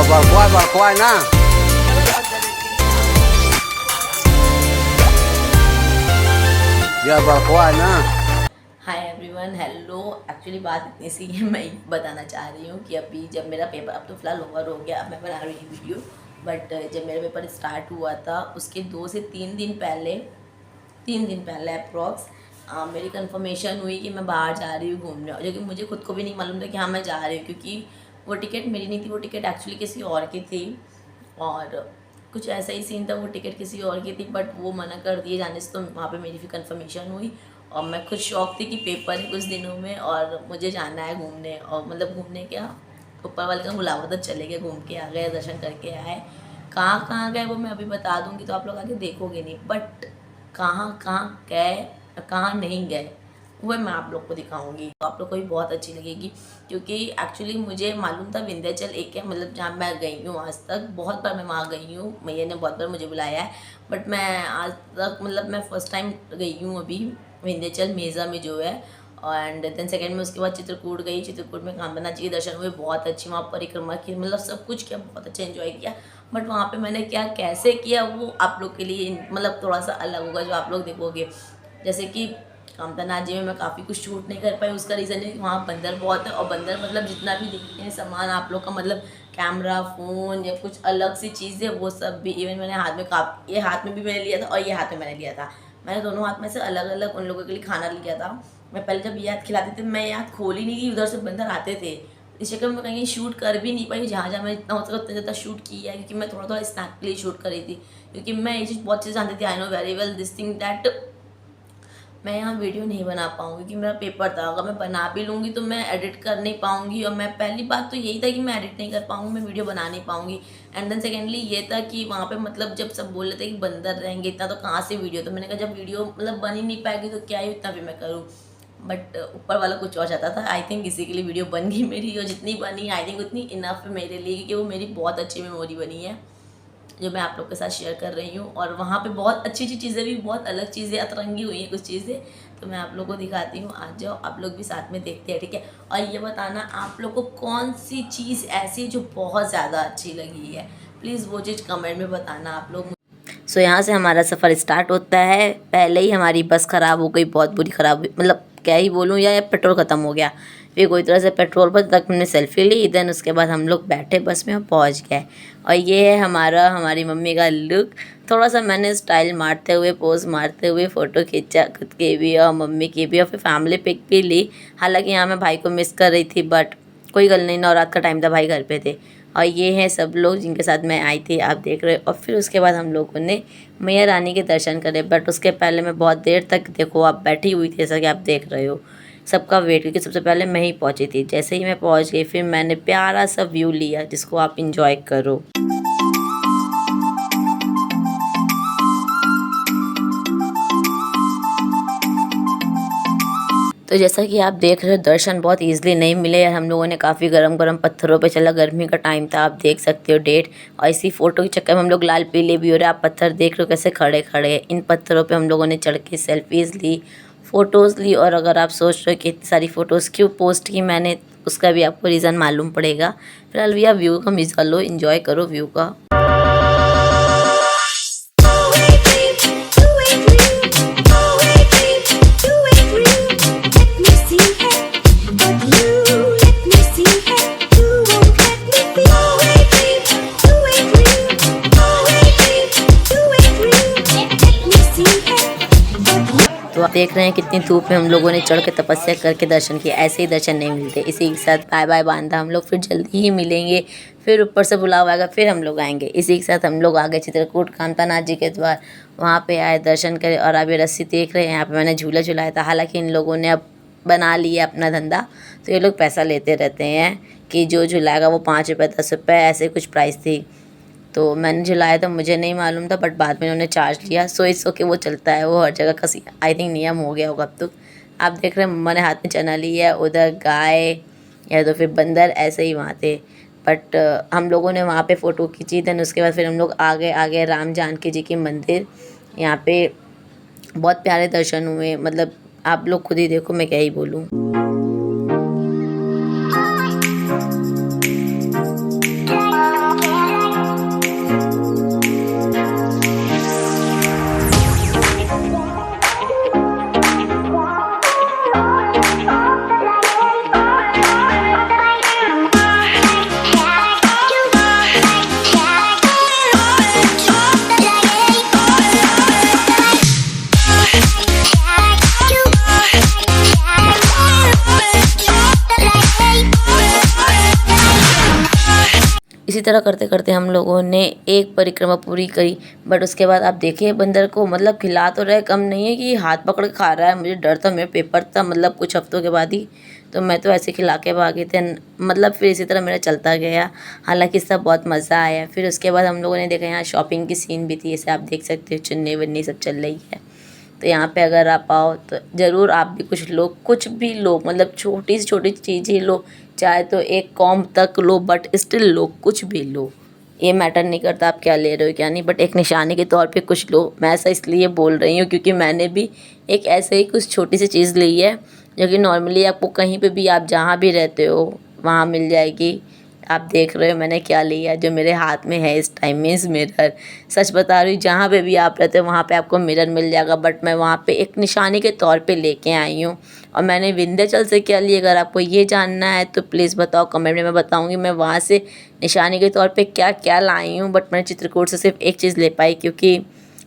बड़कुआ ना या बड़कुआ ना। Hi everyone, hello. एक्चुअली बात इतनी सी है, मैं बताना चाह रही हूँ कि अभी जब मेरा पेपर, अब तो फिलहाल ओवर हो गया, अब मैं बना रही हूँ वीडियो, बट जब मेरा पेपर स्टार्ट हुआ था उसके 2 से 3 दिन पहले, 3 दिन पहले अप्रॉक्स मेरी कंफर्मेशन हुई कि मैं बाहर जा रही हूँ घूमने, जो कि मुझे खुद को भी नहीं मालूम था कि हाँ मैं जा रही हूँ, क्योंकि वो टिकट मेरी नहीं थी, वो टिकट एक्चुअली किसी और की थी और कुछ ऐसा ही सीन था, वो टिकट किसी और की थी, बट वो मना कर दिए जाने से, तो वहाँ पे मेरी फिर कंफर्मेशन हुई और मैं खुद शौक थी कि पेपर है कुछ दिनों में और मुझे जाना है घूमने, और मतलब घूमने क्या, ऊपर वाले का बुलावा तो चले गए, घूम के आ गए, दर्शन करके आए। कहाँ कहाँ गए वो मैं अभी बता दूँगी, तो आप लोग आगे देखोगे नहीं, बट कहाँ कहाँ गए, कहाँ नहीं गए, वो मैं आप लोग को दिखाऊंगी, तो आप लोग को भी बहुत अच्छी लगेगी, क्योंकि एक्चुअली मुझे मालूम था विंध्याचल एक है, मतलब जहाँ मैं गई हूँ आज तक, बहुत बार मैं वहाँ गई हूँ, मैया ने बहुत बार मुझे बुलाया है, बट मैं आज तक मतलब मैं फ़र्स्ट टाइम गई हूँ अभी विंध्याचल मेज़ा में जो है, एंड देन सेकेंड में उसके बाद चित्रकूट गई, चित्रकूट में कामना जी के दर्शन हुए, बहुत अच्छी वहाँ परिक्रमा की, मतलब सब कुछ किया, बहुत अच्छा एंजॉय किया, बट वहाँ पे मैंने क्या कैसे किया वो आप लोग के लिए मतलब थोड़ा सा अलग होगा, जो आप लोग देखोगे। जैसे कि कामतानाथ जी में मैं काफ़ी कुछ शूट नहीं कर पाई, उसका रीज़न है कि वहाँ बंदर बहुत है, और बंदर मतलब जितना भी देखते हैं सामान आप लोग का, मतलब कैमरा, फ़ोन या कुछ अलग सी चीज़ें, वो सब भी, इवन मैंने हाथ में ये हाथ में भी मैंने लिया था और ये हाथ में मैंने लिया था, मैंने दोनों हाथ में से अलग अलग उन लोगों के लिए खाना लिया था। मैं पहले जब ये हाथ खिलाती थी, मैं ये हाथ खोली नहीं कि उधर से बंदर आते थे, इस चक्कर में कहीं शूट कर भी नहीं पाई, जहाँ जहाँ मैं जितना हो सका उतना ज़्यादा शूट किया है, क्योंकि मैं थोड़ा थोड़ा स्नैक के लिए शूट कर रही थी, क्योंकि मैं ये चीज़ बहुत चीज़ जानती थी, I know very well this thing that मैं यहाँ वीडियो नहीं बना पाऊँगी, क्योंकि मेरा पेपर था, अगर मैं बना भी लूँगी तो मैं एडिट कर नहीं पाऊँगी, और मैं पहली बात तो यही था कि मैं एडिट नहीं कर पाऊँगी, मैं वीडियो बना नहीं पाऊँगी, एंड देन सेकेंडली ये था कि वहाँ पे मतलब जब सब बोल रहे थे कि बंदर रहेंगे इतना, तो कहाँ से वीडियो, तो मैंने कहा जब वीडियो मतलब बन ही नहीं पाएगी तो क्या ही उतना भी मैं करूँ, बट ऊपर वाला कुछ और चाहता था। आई थिंक इसी के लिए वीडियो बन गई मेरी, और जितनी बनी आई थिंक उतनी इनफ है मेरे लिए, क्योंकि वो मेरी बहुत अच्छी मेमोरी बनी है जो मैं आप लोग के साथ शेयर कर रही हूँ, और वहाँ पे बहुत अच्छी अच्छी चीज़ें भी, बहुत अलग चीज़ें अतरंगी हुई हैं कुछ चीज़ें, तो मैं आप लोग को दिखाती हूँ, आ जाओ आप लोग भी साथ में देखते हैं, ठीक है। और ये बताना आप लोग को कौन सी चीज़ ऐसी जो बहुत ज़्यादा अच्छी लगी है, प्लीज़ वो चीज़ कमेंट में बताना आप लोग। सो यहाँ से हमारा सफ़र स्टार्ट होता है, पहले ही हमारी बस ख़राब हो गई, बहुत बुरी ख़राब हुई, मतलब क्या ही बोलूँ, या पेट्रोल ख़त्म हो गया, फिर कोई तरह से पेट्रोल पर तक हमने सेल्फी ली, देन उसके बाद हम लोग बैठे बस में और पहुँच गए। और ये है हमारी मम्मी का लुक, थोड़ा सा मैंने स्टाइल मारते हुए, पोज मारते हुए फ़ोटो खींचा खुद के भी और मम्मी की भी, और फिर फैमिली पिक भी ली। हालांकि यहाँ मैं भाई को मिस कर रही थी, बट कोई गल नहीं, नवरात का टाइम था, भाई घर पे थे। और ये हैं सब लोग जिनके साथ मैं आई थी, आप देख रहे हो। और फिर उसके बाद हम लोगों ने मैया रानी के दर्शन करे, बट उसके पहले मैं बहुत देर तक, देखो आप, बैठी हुई थी, जैसा कि आप देख रहे हो, सबका वेट, क्योंकि सबसे पहले मैं ही पहुंची थी। जैसे ही मैं पहुंच गई, फिर मैंने प्यारा सा व्यू लिया, जिसको आप इंजॉय करो। तो जैसा कि आप देख रहे हो, दर्शन बहुत इजीली नहीं मिले, हम लोगों ने काफ़ी गरम गरम पत्थरों पे चला, गर्मी का टाइम था, आप देख सकते हो डेट, और इसी फोटो के चक्कर में हम लोग लाल पीले भी हो रहे। आप पत्थर देख रहे हो कैसे खड़े खड़े, इन पत्थरों पे हम लोगों ने चढ़ के सेल्फीज़ ली, फ़ोटोज़ ली। और अगर आप सोच रहे हो कि इतनी सारी फ़ोटोज़ क्यों पोस्ट की मैंने, उसका भी आपको रीज़न मालूम पड़ेगा। फिलहाल भैया व्यू का मज़ा लो, इन्जॉय करो व्यू का। तो आप देख रहे हैं कितनी धूप में हम लोगों ने चढ़ के तपस्या करके दर्शन किया, ऐसे ही दर्शन नहीं मिलते। इसी के साथ बाय बाय बांधा, हम लोग फिर जल्दी ही मिलेंगे, फिर ऊपर से बुलावा आएगा, फिर हम लोग आएंगे। इसी के साथ हम लोग आ गए चित्रकूट कामतानाथ जी के द्वार, वहाँ पे आए, दर्शन करे। और आप ये रस्सी देख रहे हैं, यहाँ पे मैंने झूला झुलाया था। हालांकि इन लोगों ने अब बना लिया अपना धंधा, तो ये लोग पैसा लेते रहते हैं कि जो झुलाएगा वो 5 रुपये 10 रुपये ऐसे कुछ प्राइस थी। तो मैंने झुलाया तो मुझे नहीं मालूम था, बट बाद में उन्होंने चार्ज लिया। सो इस के वो चलता है, वो हर जगह का आई थिंक नियम हो गया होगा अब तो। आप देख रहे हैं मम्मा ने हाथ में चना लिया है, उधर गाय या तो फिर बंदर ऐसे ही वहाँ थे। बट हम लोगों ने वहाँ पे फ़ोटो खींची, देन उसके बाद फिर हम लोग आगे राम जानकी जी के मंदिर, यहाँ पे बहुत प्यारे दर्शन हुए। मतलब आप लोग खुद ही देखो, मैं क्या ही बोलूँ। इसी तरह करते करते हम लोगों ने एक परिक्रमा पूरी करी। बट उसके बाद आप देखिए बंदर को मतलब खिला तो रहे, कम नहीं है कि हाथ पकड़ के खा रहा है। मुझे डर था, मेरा पेपर था मतलब कुछ हफ्तों के बाद ही, तो मैं तो ऐसे खिला के भागे थे मतलब। फिर इसी तरह मेरा चलता गया, हालांकि इसका बहुत मज़ा आया। फिर उसके बाद हम लोगों ने देखा यहाँ शॉपिंग की सीन भी थी, जैसे आप देख सकते हो चुन्नी वन्नी सब चल रही है। तो यहाँ पे अगर आप आओ तो ज़रूर आप भी कुछ लो, कुछ भी लो, मतलब छोटी से छोटी चीज़ ही लो, चाहे तो एक कॉम तक लो, बट स्टिल लो, कुछ भी लो। ये मैटर नहीं करता आप क्या ले रहे हो क्या नहीं, बट एक निशानी के तौर पे कुछ लो। मैं ऐसा इसलिए बोल रही हूँ क्योंकि मैंने भी एक ऐसे ही कुछ छोटी सी चीज़ ली है, जो कि नॉर्मली आपको कहीं पे भी, आप जहाँ भी रहते हो वहाँ मिल जाएगी। आप देख रहे हो मैंने क्या लिया, जो मेरे हाथ में है इस टाइम, मीन्स मिरर। सच बता रही हूँ, जहाँ पे भी आप रहते हो वहाँ पे आपको मिरर मिल जाएगा, बट मैं वहाँ पे एक निशानी के तौर पे लेके आई हूँ। और मैंने विंध्याचल से क्या लिया, अगर आपको ये जानना है तो प्लीज़ बताओ कमेंट में, मैं बताऊँगी मैं वहाँ से निशानी के तौर पे क्या क्या लाई हूँ। बट मैंने चित्रकूट से सिर्फ एक चीज़ ले पाई, क्योंकि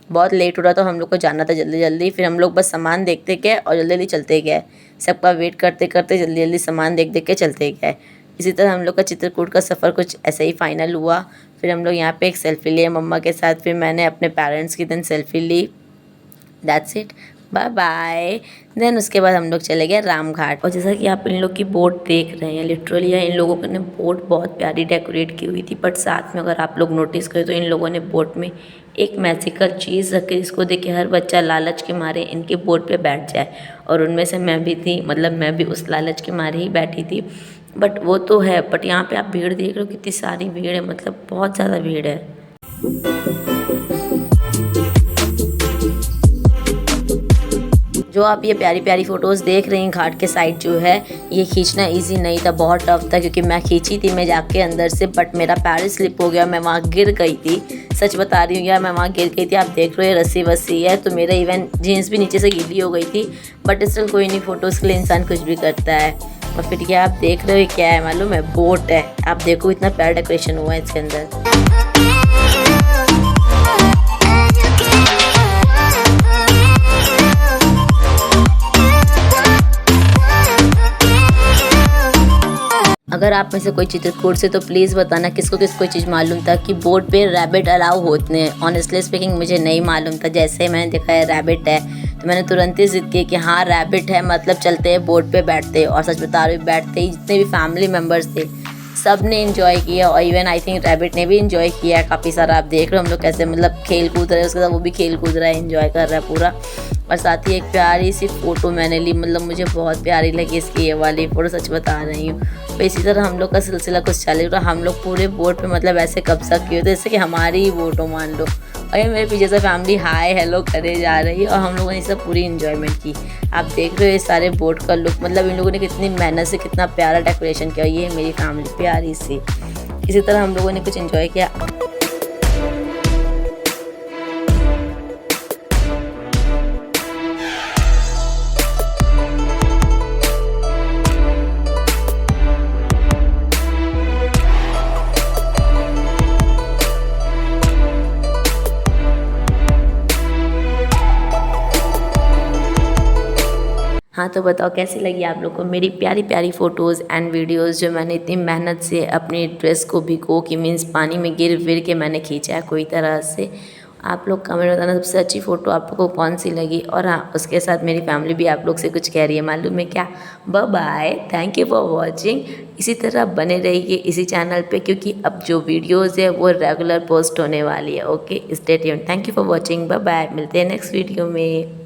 बहुत लेट हो रहा था, हम लोग को जाना था जल्दी जल्दी। फिर हम लोग बस सामान देखते गए और जल्दी जल्दी चलते गए, सबका वेट करते करते जल्दी जल्दी सामान देख देख के चलते गए। इसी तरह हम लोग का चित्रकूट का सफ़र कुछ ऐसे ही फाइनल हुआ। फिर हम लोग यहाँ पे एक सेल्फ़ी लिए मम्मा के साथ, फिर मैंने अपने पेरेंट्स की देन सेल्फ़ी ली। That's it, bye bye. Then उसके बाद हम लोग चले गए रामघाट। और जैसा कि आप इन लोग की बोट देख रहे हैं, लिटरली इन लोगों ने बोट बहुत प्यारी डेकोरेट की हुई थी। बट साथ में अगर आप लोग नोटिस करें तो इन लोगों ने बोट में एक मैजिकल चीज़ रखी, जिसको देख के हर बच्चा लालच के मारे इनके बोट पे बैठ जाए। और उनमें से मैं भी थी, मतलब मैं भी उस लालच के मारे ही बैठी थी। बट वो तो है, बट यहाँ पे आप भीड़ देख रहे हो, कितनी सारी भीड़ है, मतलब बहुत ज़्यादा भीड़ है। जो आप ये प्यारी प्यारी फ़ोटोज़ देख रहे हैं घाट के साइड जो है, ये खींचना इजी नहीं था, बहुत टफ था, क्योंकि मैं खींची थी मैं जाके अंदर से, बट मेरा पैर स्लिप हो गया, मैं वहाँ गिर गई थी। सच बता रही हूँ यार, मैं वहाँ गिर गई थी। आप देख रहे हो रस्सी वस्सी है, तो मेरा इवन जीन्स भी नीचे से गीली हो गई थी। बट स्टिल कोई नहीं, फ़ोटोज़ के लिए इंसान कुछ भी करता है। और फिर क्या आप देख रहे हो, क्या है मालूम है, बोट है। आप देखो इतना प्यारा डेकोरेशन हुआ है इसके अंदर। अगर आप में से कोई चित्रकूट से, तो प्लीज़ बताना किसको किसको चीज़ मालूम था कि बोट पे रैबिट अलाउ होते हैं। ऑनेस्टली स्पीकिंग मुझे नहीं मालूम था। जैसे मैंने देखा है रैबिट है, तो मैंने तुरंत ही ज़िद की कि हाँ रैबिट है, मतलब चलते हैं बोट पे बैठते हैं। और सच बता रही हूँ, बैठते ही जितने भी फैमिली मेम्बर्स थे सब ने इन्जॉय किया, और इवन आई थिंक रैबिट ने भी इन्जॉय किया है काफ़ी सारा। आप देख रहे हो हम लोग कैसे मतलब खेल कूद रहे हैं, उसके साथ वो भी खेल कूद रहा है, इन्जॉय कर रहा है पूरा। और साथ ही एक प्यारी सी फ़ोटो मैंने ली, मतलब मुझे बहुत प्यारी लगी इसकी ये वाली फ़ोटो, सच बता रही हूँ। तो इसी तरह हम लोग का सिलसिला कुछ चल रहा, हम लोग पूरे बोट पे मतलब ऐसे कब्जा किए थे जैसे कि हमारी ही बोट हो मान लो। और ये मेरे पीछे से फैमिली हाय हेलो करे जा रही है, और हम लोगों ने सब पूरी इन्जॉयमेंट की। आप देख रहे हो ये सारे बोट का लुक, मतलब इन लोगों ने कितनी मेहनत से कितना प्यारा डेकोरेशन किया। ये मेरी फैमिली प्यारी सी, इसी तरह हम लोगों ने कुछ इन्जॉय किया। हाँ तो बताओ कैसी लगी आप लोग को मेरी प्यारी प्यारी फ़ोटोज़ एंड वीडियोज़, जो मैंने इतनी मेहनत से अपनी ड्रेस को भिगो के मीन्स पानी में गिर विर के मैंने खींचा है कोई तरह से। आप लोग कमेंट बताना सबसे अच्छी फ़ोटो आप लोग को कौन सी लगी। और हाँ, उसके साथ मेरी फैमिली भी आप लोग से कुछ कह रही है, मालूम है क्या। Bye bye, thank you for watching. इसी तरह बने रहिए इसी चैनल पे, क्योंकि अब जो वीडियोज़ है वो रेगुलर पोस्ट होने वाली है। Okay, stay tuned. Thank you for watching, bye bye, मिलते हैं नेक्स्ट वीडियो में।